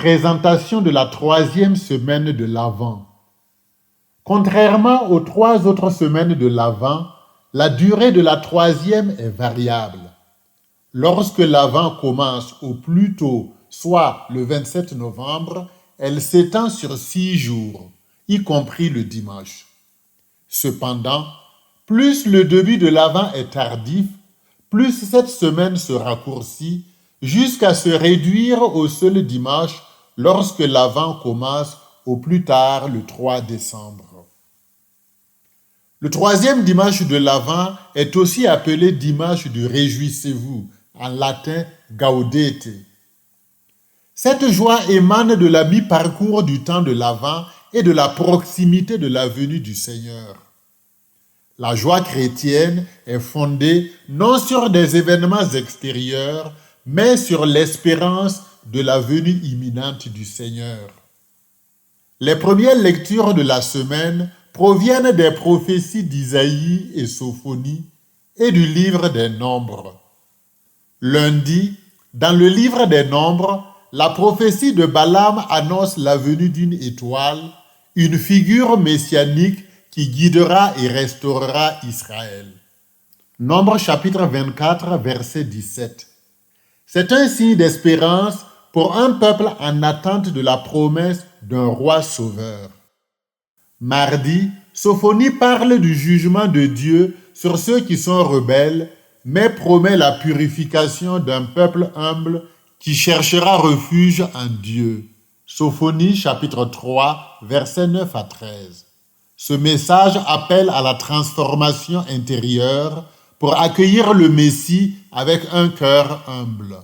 présentation de la troisième semaine de l'Avent. Contrairement aux 3 autres semaines de l'Avent, la durée de la troisième est variable. Lorsque l'Avent commence au plus tôt, soit le 27 novembre, elle s'étend sur 6 jours, y compris le dimanche. Cependant, plus le début de l'Avent est tardif, plus cette semaine se raccourcit jusqu'à se réduire au seul dimanche lorsque l'Avent commence au plus tard le 3 décembre. Le troisième dimanche de l'Avent est aussi appelé dimanche du Réjouissez-vous, en latin Gaudete. Cette joie émane de la mi-parcours du temps de l'Avent et de la proximité de la venue du Seigneur. La joie chrétienne est fondée non sur des événements extérieurs, mais sur l'espérance de la venue imminente du Seigneur. Les premières lectures de la semaine proviennent des prophéties d'Isaïe et Sophonie et du livre des Nombres. Lundi, dans le livre des Nombres, la prophétie de Balaam annonce la venue d'une étoile, une figure messianique qui guidera et restaurera Israël. Nombre chapitre 24, verset 17. C'est un signe d'espérance pour un peuple en attente de la promesse d'un roi sauveur. Mardi, Sophonie parle du jugement de Dieu sur ceux qui sont rebelles, mais promet la purification d'un peuple humble qui cherchera refuge en Dieu. Sophonie chapitre 3, versets 9 à 13. Ce message appelle à la transformation intérieure pour accueillir le Messie avec un cœur humble.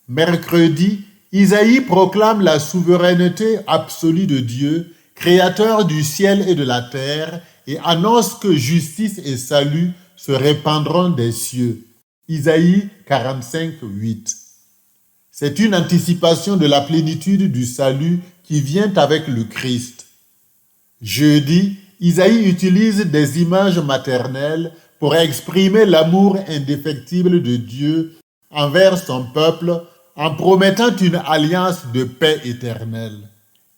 Mercredi, Isaïe proclame la souveraineté absolue de Dieu, créateur du ciel et de la terre, et annonce que justice et salut se répandront des cieux. Isaïe 45, 8. C'est une anticipation de la plénitude du salut qui vient avec le Christ. Jeudi, Isaïe utilise des images maternelles pour exprimer l'amour indéfectible de Dieu envers son peuple en promettant une alliance de paix éternelle.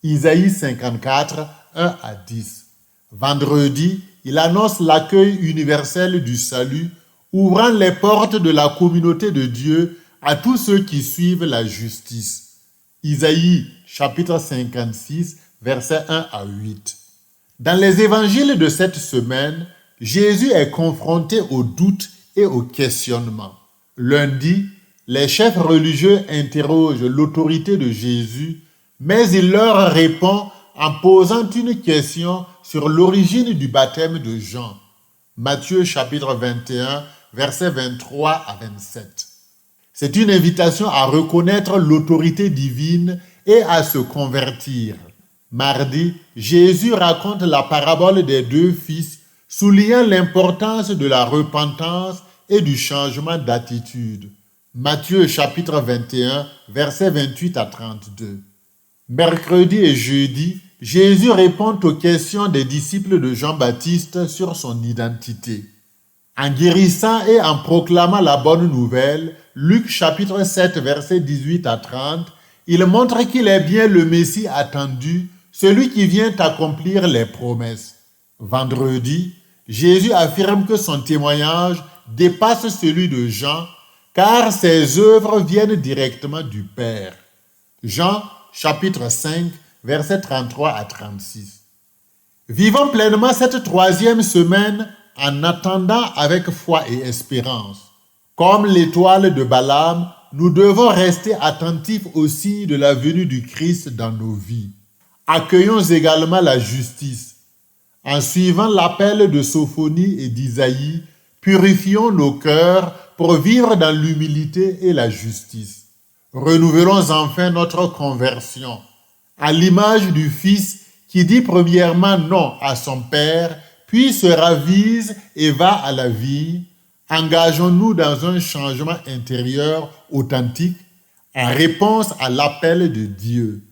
Isaïe 54, 1 à 10. Vendredi, il annonce l'accueil universel du salut, ouvrant les portes de la communauté de Dieu à tous ceux qui suivent la justice. Isaïe chapitre 56, versets 1 à 8. Dans les évangiles de cette semaine, Jésus est confronté aux doutes et aux questionnements. Lundi, les chefs religieux interrogent l'autorité de Jésus, mais il leur répond en posant une question sur l'origine du baptême de Jean. Matthieu chapitre 21, versets 23 à 27. C'est une invitation à reconnaître l'autorité divine et à se convertir. Mardi, Jésus raconte la parabole des 2 fils, soulignant l'importance de la repentance et du changement d'attitude. Matthieu chapitre 21, versets 28 à 32. Mercredi et jeudi, Jésus répond aux questions des disciples de Jean-Baptiste sur son identité. En guérissant et en proclamant la bonne nouvelle, Luc chapitre 7, versets 18 à 30, il montre qu'il est bien le Messie attendu, celui qui vient accomplir les promesses. Vendredi, Jésus affirme que son témoignage dépasse celui de Jean, car ses œuvres viennent directement du Père. Jean chapitre 5, versets 33 à 36. Vivons pleinement cette troisième semaine en attendant avec foi et espérance. Comme l'étoile de Balaam, nous devons rester attentifs aussi de la venue du Christ dans nos vies. Accueillons également la justice. En suivant l'appel de Sophonie et d'Isaïe, purifions nos cœurs pour vivre dans l'humilité et la justice. Renouvelons enfin notre conversion, à l'image du Fils qui dit premièrement non à son Père, puis se ravise et va à la vie. Engageons-nous dans un changement intérieur authentique en réponse à l'appel de Dieu.